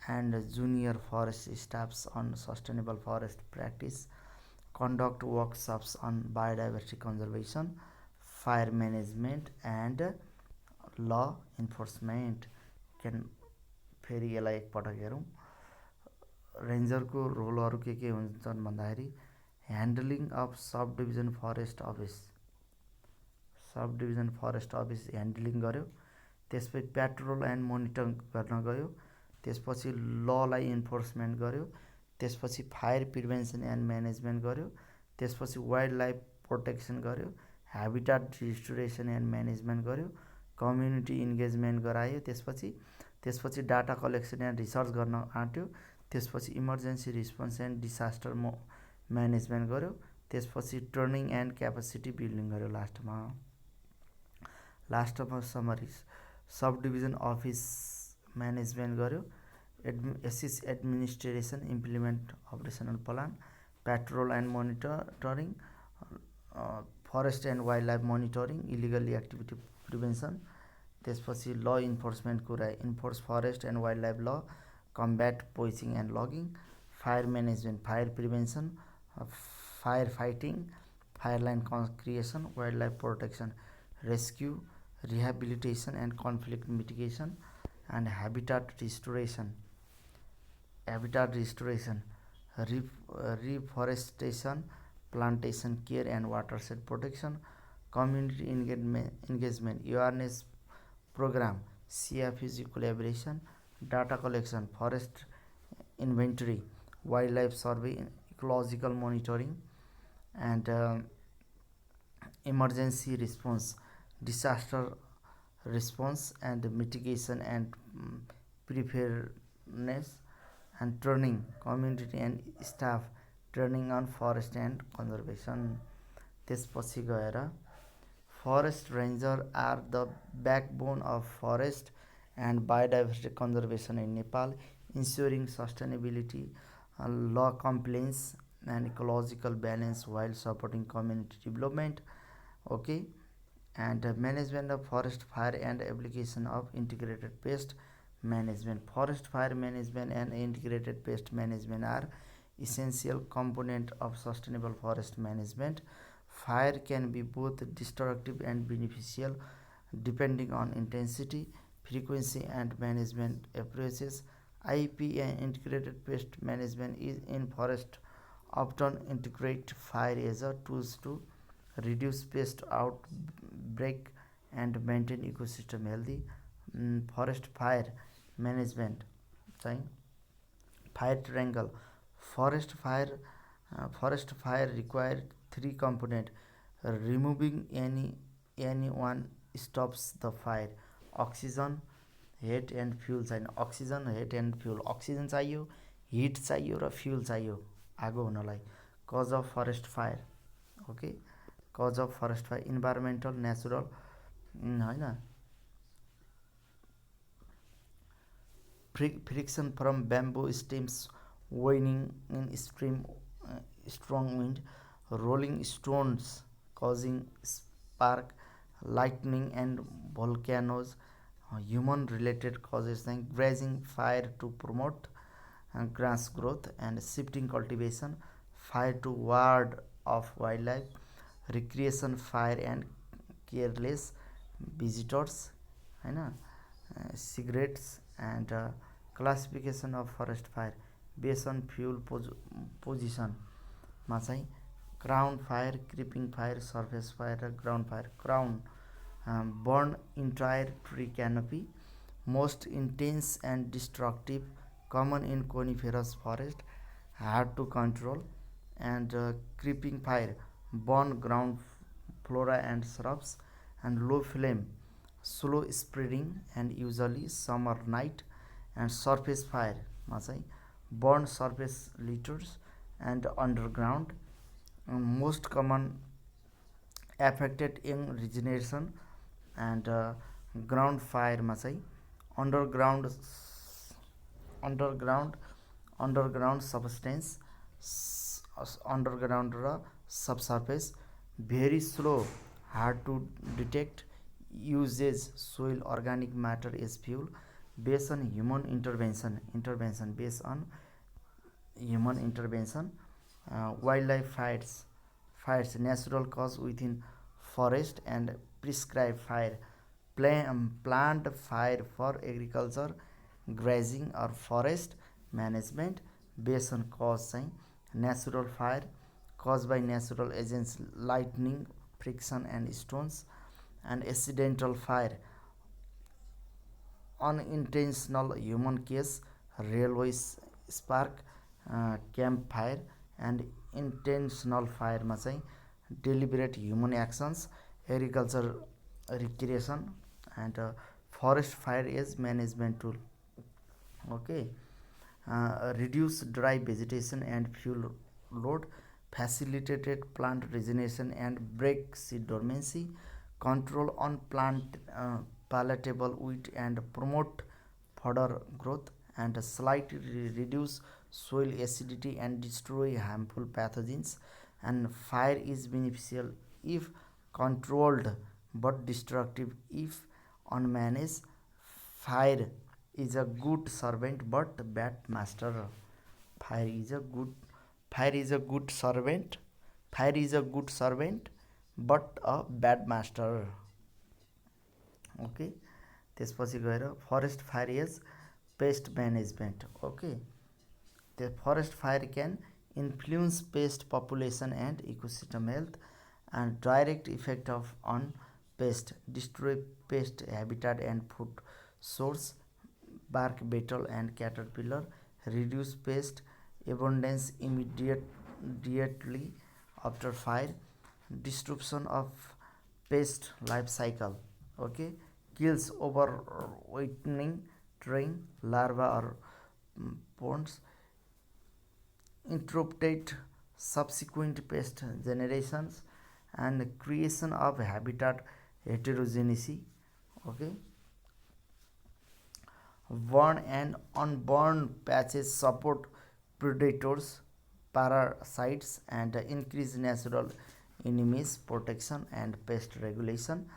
[SPEAKER 1] and junior forest staffs on sustainable forest practice, conduct workshops on biodiversity conservation, fire management and law enforcement. Can फेरि यसलाई एकपटक हेरौँ रेन्जरको रोलहरू के हुन्छन् भन्दाखेरि handling of sub division forest office handling गर्यो, त्यसपछि पेट्रोल एन्ड मोनिटर गर्न गयो, त्यसपछि ललाई इन्फोर्समेन्ट गर्यो, त्यसपछि फायर प्रिभेन्सन एन्ड म्यानेजमेन्ट गर्यो, त्यसपछि वाइल्ड लाइफ प्रोटेक्सन गर्यो, ह्याबिटाट रिस्टोरेसन एन्ड म्यानेजमेन्ट गर्यो, कम्युनिटी इन्गेजमेन्ट गरायो, त्यसपछि डाटा कलेक्सन एन्ड रिसर्च गर्न आँट्यो, त्यसपछि emergency response and disaster management गर्यो, त्यसपछि ट्रेनिङ एन्ड क्यापासिटी बिल्डिङ गर्यो। लास्टमा summary sub division office management गर्यो, एसिस administration implement operational plan, patrol and monitoring, forest and wildlife monitoring, illegal activity prevention, त्यसपछि ल इन्फोर्समेन्ट कुरा enforce forest and wildlife law, combat poaching and logging, fire management fire prevention, fire fighting, fire line creation, wildlife protection, rescue, rehabilitation and conflict mitigation and habitat restoration, reforestation, plantation care and watershed protection, community engagement, awareness program, CFUG collaboration, data collection, forest inventory, wildlife survey, ecological monitoring, and emergency response, disaster response and mitigation and preparedness, and training community and staff training on forest and conservation. त्यसपछि गएर forest ranger are the backbone of forest and biodiversity conservation in Nepal, ensuring sustainability, law compliance and ecological balance while supporting community development. Okay, and management of forest fire and application of integrated pest management. Forest fire management and integrated pest management are essential component of sustainable forest management. Fire can be both destructive and beneficial depending on intensity, frequency and management approaches. IP and integrated pest management is in forest often integrate fire as a tools to reduce pest outbreak and maintain ecosystem healthy. Forest fire management चाहिँ fire triangle. Forest fire require three component. Removing any one stops the fire. Oxygen, heat and fuel चाहिए. Oxygen, heat and fuel. Oxygen चाहियो, heat चाहियो र fuel चाहियो आगो हुनलाई. Cause of forest fire. Okay, cause of forest fire environmental natural हैन, friction from bamboo stems, waning in extreme strong wind, rolling stones causing spark, lightning and volcanoes, human related causes like grazing fire to promote grass growth and shifting cultivation, fire to ward off wildlife, recreation fire and careless visitors, होइन, cigarettes and classification of forest fire based on fuel position मा चाहिँ crown fire, creeping fire, surface fire र ground fire. Crown burn entire tree canopy, most intense and destructive, common in coniferous forest, hard to control. And creeping fire burn ground flora and shrubs, and low flame, slow spreading and usually summer night. And surface fire मा चाहिँ burn surface litters and underground, most common affected in regeneration. And ground fire मा चाहिँ underground underground underground substance underground र subsurface, very slow, hard to detect, uses soil organic matter as fuel based on human intervention based on human intervention. Wildlife fires natural cause within forest, and prescribed fire plant fire for agriculture, grazing or forest management based on cause चाहिँ natural fire caused by natural agents, lightning, friction and stones. And accidental fire, unintentional human case, railway spark, campfire. And intentional fire मा चाहिँ deliberate human actions, agriculture, recreation. And forest fire is management tool. Okay. Reduce dry vegetation and fuel load, facilitated plant regeneration and break seed dormancy, control on plant palatable wheat and promote further growth. And slightly reduce soil acidity and destroy harmful pathogens. And fire is beneficial if controlled but destructive if unmanaged. Fire is a good servant but bad master. Fire is a good servant. Fire is a good servant but a bad master. Okay. त्यसपछि गएर forest fire is paste management. Okay. The forest fire can influence pest population and ecosystem health, and direct effect of on pest, destroy pest habitat and food source, bark beetle and caterpillar, reduce pest abundance immediately after fire, disruption of pest life cycle. Okay. Kills overwintering train larva or ponds, interrupted subsequent pest generations, and creation of habitat heterogeneity. Okay. Burn and unburned patches support predators, parasites, and increase natural enemies protection and pest regulation.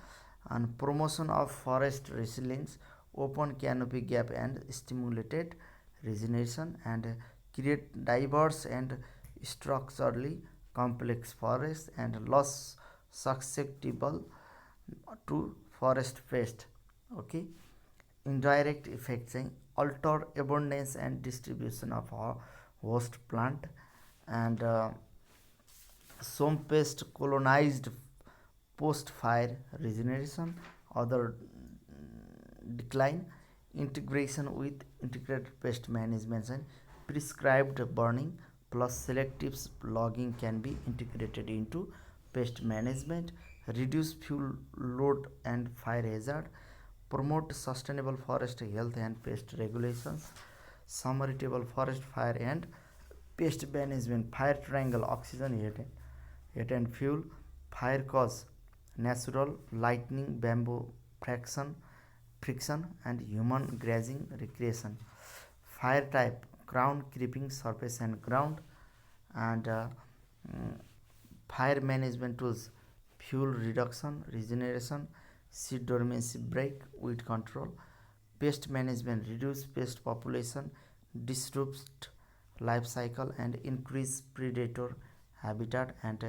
[SPEAKER 1] And promotion of forest resilience, open canopy gap and stimulated regeneration, and create diverse and structurally complex forests and less susceptible to forest pest. Okay. Indirect effects चाहिँ alter abundance and distribution of host plant, and some pest colonized post fire regeneration, other decline, integration with integrated pest management and prescribed burning plus selective logging can be integrated into pest management, reduce fuel load and fire hazard, promote sustainable forest health and pest regulations. Summary table: forest fire and pest management. Fire triangle: oxygen, heat and fuel. Fire cause: natural, lightning, bamboo, friction and human grazing, recreation. Fire type: ground creeping, surface and ground, and fire management tools, fuel reduction, regeneration, seed dormancy break, weed control, pest management, reduce pest population, disrupt life cycle and increase predator habitat, and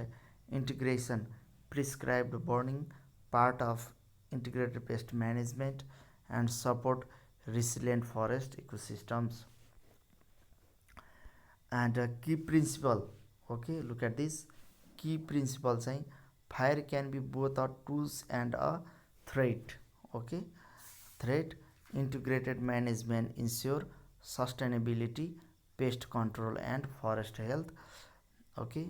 [SPEAKER 1] integration, prescribed burning, part of integrated pest management, and support resilient forest ecosystems. And key principle, okay, look at this key principle saying fire can be both a tools and a threat. Okay, threat, integrated management ensure sustainability, pest control and forest health. Okay,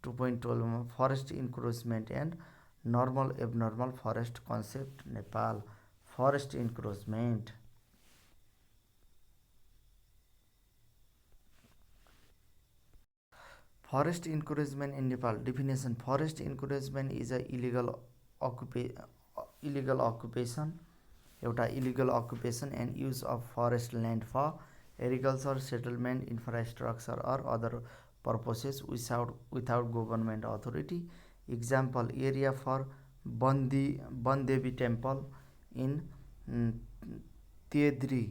[SPEAKER 1] 2.12 forest encroachment and normal abnormal forest concept, Nepal. Forest encroachment, forest encroachment in Nepal. Definition: forest encroachment is a illegal occupation, एउटा illegal occupation and use of forest land for agriculture, settlement, infrastructure or other purposes without government authority. Example: area for Bandevi temple in Tedri,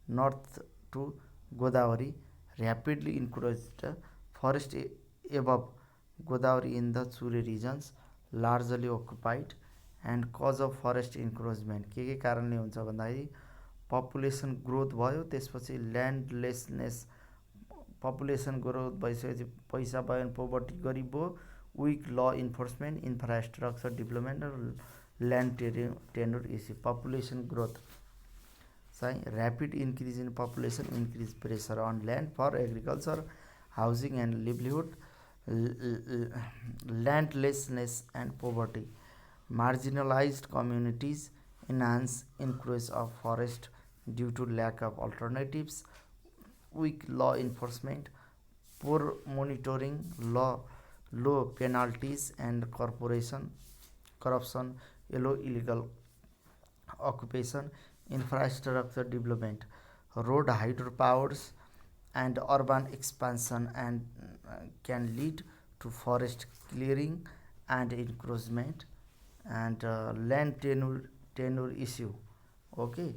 [SPEAKER 1] north to Godavari, rapidly encroached forest above Godavari in the Chure regions, largely occupied. And cause of forest encroachment के कारणले हुन्छ भन्दाखेरि population growth भयो, त्यसपछि ल्यान्डलेसनेस, population growth भइसकेपछि पैसा भयो भने पोभर्टी, गरिब भयो, weak law enforcement, infrastructure development र land tenure issue. Population growth चाहिँ rapid increase in population, increase pressure on land for agriculture, housing and livelihood, landlessness and poverty. Marginalized communities enhance encroach of forest due to lack of alternatives, weak law enforcement, poor monitoring, low penalties and corruption, illegal occupation, infrastructure development, road hydropowers and urban expansion and can lead to forest clearing and encroachment. And land tenure issue, okay,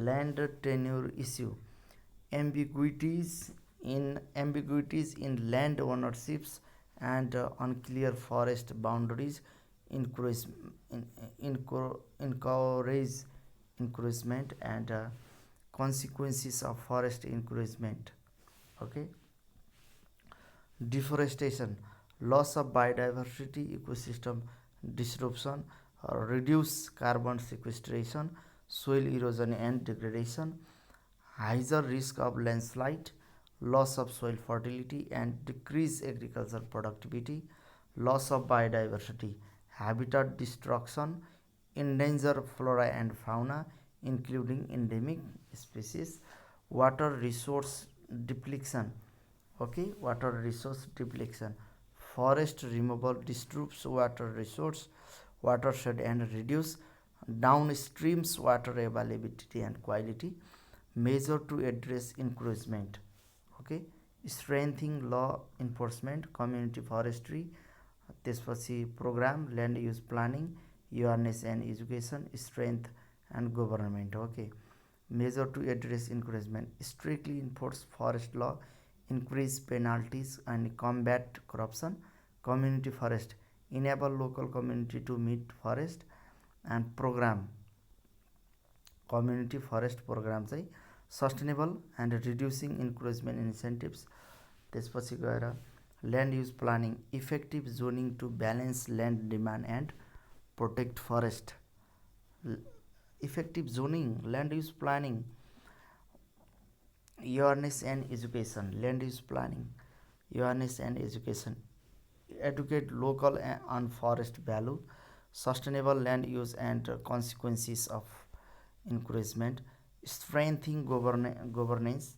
[SPEAKER 1] land tenure issue, ambiguities in land ownerships and unclear forest boundaries encourage encroachment and consequences of forest encroachment. Okay, deforestation, loss of biodiversity, ecosystem disruption, reduce carbon sequestration, soil erosion and degradation, higher risk of landslide, loss of soil fertility and decrease agricultural productivity, loss of biodiversity, habitat destruction, endanger flora and fauna including endemic species, water resource depletion. Okay, water resource depletion, forest removal disturbs water resource, watershed and reduce downstreams water availability and quality. Measure to address encroachment, okay, strengthening law enforcement, community forestry, त्यसपछि program, land use planning, awareness and education, strength and government. Okay, measure to address encroachment, strictly enforce forest law, increase penalties and combat corruption. Community forest, enable local community to meet forest and program, community forest program चाहिँ sustainable and reducing encroachment incentives. त्यसपछि गएर land use planning, effective zoning to balance land demand and protect forest. Effective zoning, land use planning, awareness and education, land use planning, awareness and education, educate local on forest value, sustainable land use and consequences of encroachment, strengthening governance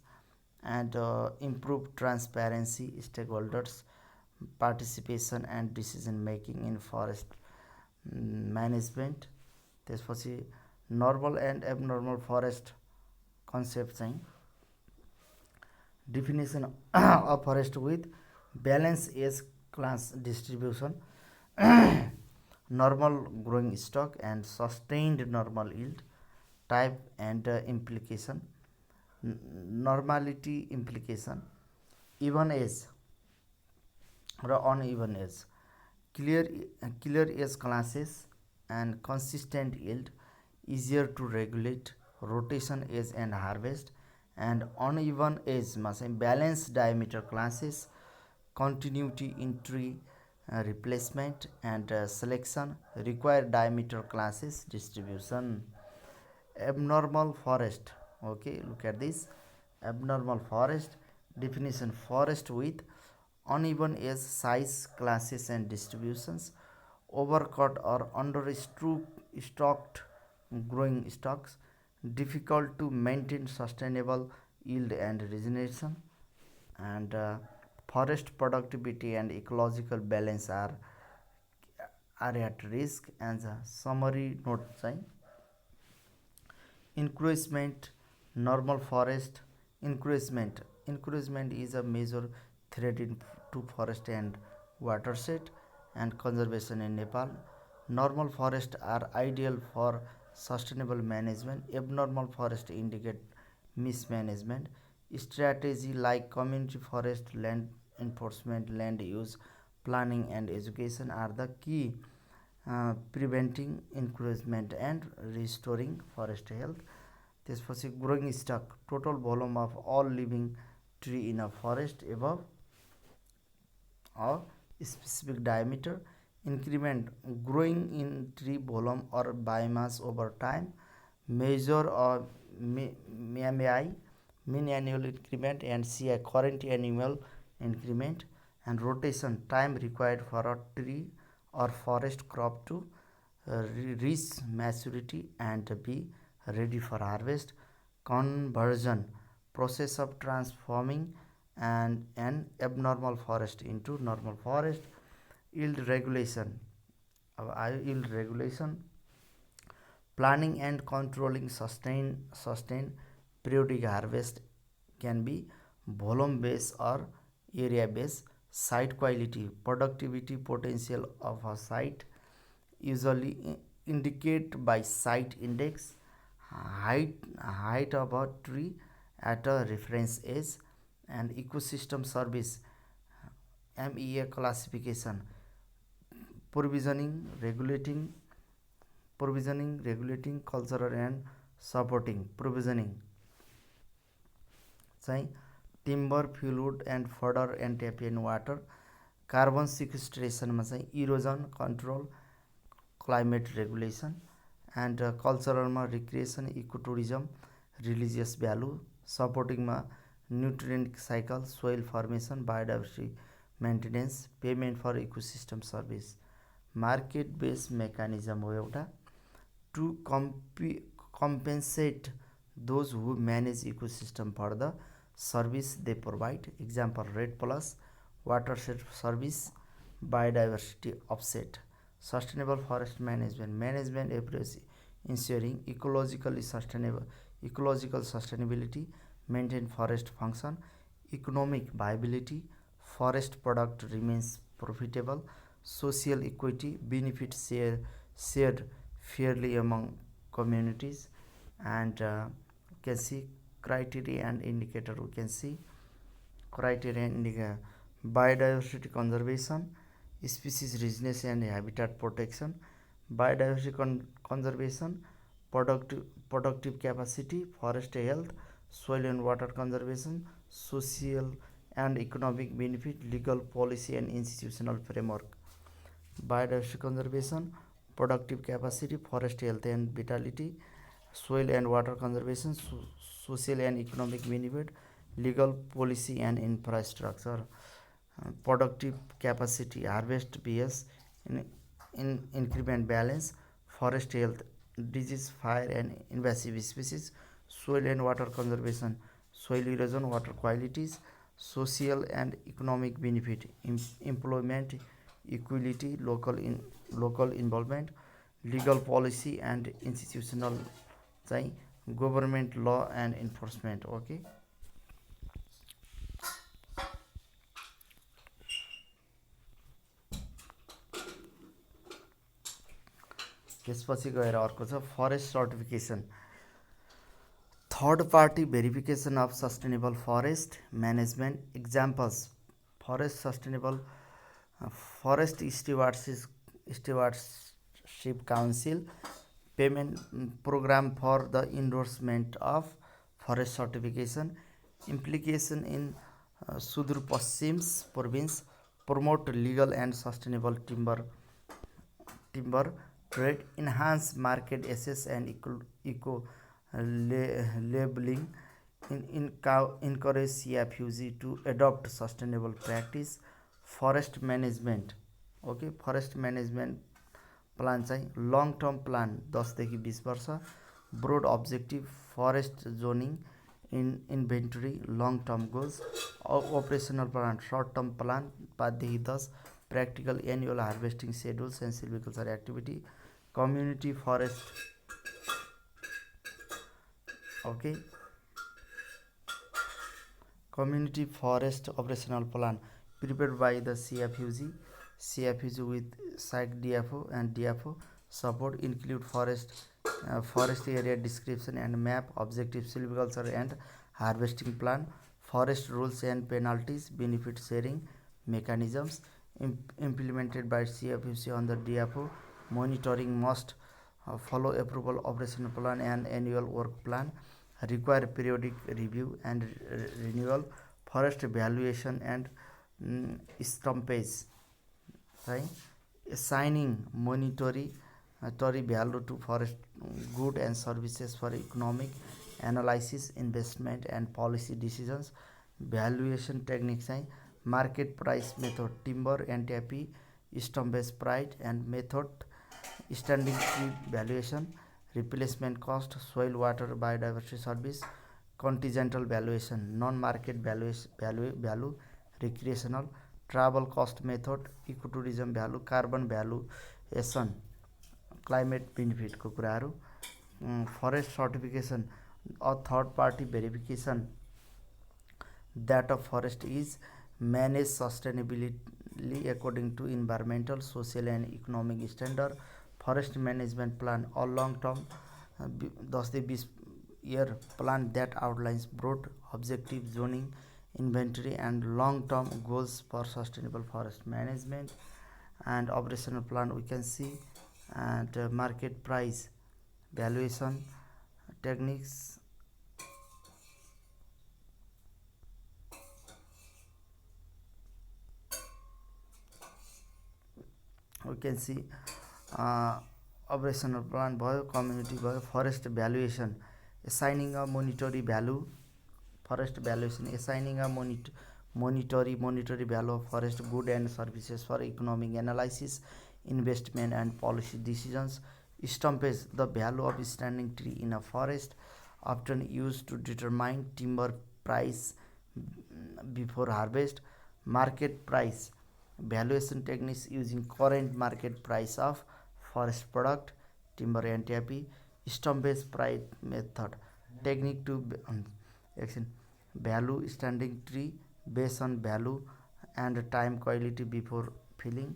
[SPEAKER 1] and improve transparency, stakeholders participation and decision making in forest management. त्यसपछि normal and abnormal forest concept चाहिँ Definition of forest with balance age class distribution, normal growing stock and sustained normal yield, type and implication. Normality implication, even age or uneven age, clear clear age classes and consistent yield, easier to regulate, rotation age and harvest, and uneven age must balanced diameter classes, continuity in tree replacement and selection, require diameter classes distribution. Abnormal forest, okay, look at this. Abnormal forest definition, forest with uneven age size classes and distributions, overcut or under stocked growing stocks, difficult to maintain sustainable yield and regeneration, and forest productivity and ecological balance are at risk. And the summary note चाहिँ encouragement, normal forest encouragement is a major threat to forest and watershed and conservation in Nepal. Normal forests are ideal for sustainable management. Abnormal forest indicate mismanagement. Strategy like community forest, land enforcement, land use planning and education are the key preventing encroachment and restoring forest health. त्यसपछि growing stock, total volume of all living tree in a forest above a specific diameter, increment growing in tree volume or biomass over time, measure a MAI, mean annual increment, and see a current annual increment, and rotation time required for a tree or forest crop to reach maturity and be ready for harvest. Conversion, process of transforming an abnormal forest into normal forest. Yield regulation, yield regulation, planning and controlling sustain periodic harvest can be volume based or area based. Site quality, productivity potential of a site usually indicate by site index, height of a tree at a reference age, and ecosystem service MEA classification, provisioning, regulating cultural and supporting provisioning चाहिँ timber, fuelwood and fodder and tapian water, carbon sequestration मा चाहिँ erosion control, climate regulation, and cultural मा recreation, ecotourism, religious value, supporting मा nutrient cycle, soil formation, biodiversity maintenance, payment for ecosystem service. market based mechanism हो एउटा to compensate those who manage ecosystem for the service they provide. Example, REDD+, watershed service, biodiversity offset. Sustainable forest management approach ensuring ecological sustainability, maintain forest function, economic viability, forest product remains profitable, social equity, benefit shared fairly among communities, and you can see criteria and indicator. We can see criteria and indicator: biodiversity conservation, species richness and habitat protection, biodiversity conservation, productive capacity, forest health, soil and water conservation, social and economic benefit, legal policy and institutional framework. Biodiversity conservation, productive capacity, forest health and vitality, soil and water conservation, social and economic benefit, legal policy and infrastructure. Productive capacity, harvest BS in increment balance, forest health, disease, fire and invasive species, soil and water conservation, soil erosion, water qualities, social and economic benefit, employment, equality, local involvement, legal policy and institutional चाहिँ government law and enforcement. Okay, त्यसपछि गएर अर्को छ forest certification, third party verification of sustainable forest management examples forest sustainable forest stewardship council payment programme for the endorsement of forest certification implication in Sudurpashchim province promote legal and sustainable timber trade, enhance market access and eco labeling, encourage CFUG to adopt sustainable practice, forest management. Okay forest management plan चाहिँ long term plan 10 देखि 20 वर्ष, broad objective forest zoning inventory long term goals, operational plan short term plan 5 देखि 10, practical annual harvesting schedules and silviculture activity, community forest okay community forest operational plan prepared by the CFUG with site DFO and DFO support, include forest area description and map, objective silviculture and harvesting plan, forest rules and penalties, benefit sharing mechanisms implemented by CFUC on the DFO, monitoring must follow approval operational plan and annual work plan, require periodic review and renewal, forest valuation and stumpage, right? Assigning monetary value to forest good and services for economic analysis, investment and policy decisions, valuation techniques चाहिँ market price method, timber NTIP, stumpage price and method, standing tree valuation, replacement cost, soil water biodiversity service, contingental valuation, non-market value, recreational, travel cost method, ecotourism value, carbon valuation, climate benefit को कुराहरू, forest certification, a third party verification that a forest is managed sustainably according to environmental, social and economic standard, forest management plan, a long term 10 to 20 year plan that outlines broad objective zoning, inventory and long term goals for sustainable forest management, and operational plan we can see, and market price valuation techniques, we can see operational plan भयो, community भयो, forest valuation, assigning a monetary value, forest valuation assigning a monetary value of forest good and services for economic analysis, investment and policy decisions, stumpage the value of standing tree in a forest, often used to determine timber price before harvest, market price valuation techniques using current market price of forest product, timber NTIP, stumpage price method technique to action value standing tree based on value and time quality before filling,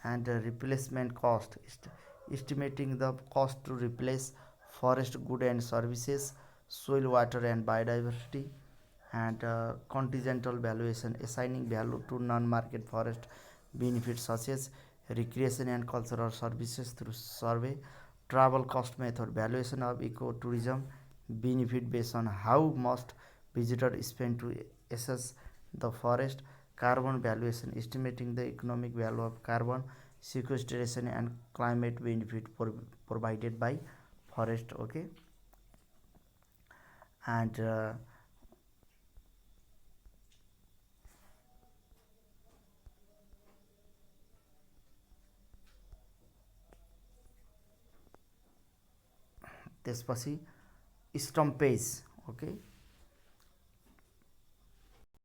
[SPEAKER 1] and replacement cost estimating the cost to replace forest good and services, soil water and biodiversity, and contingental valuation assigning value to non-market forest benefits such as recreation and cultural services through survey, travel cost method valuation of ecotourism benefit based on how much visitors spend to assess the forest, carbon valuation estimating the economic value of carbon sequestration and climate benefit provided by forest. Okay, and त्यसपछि स्टम्पेज, okay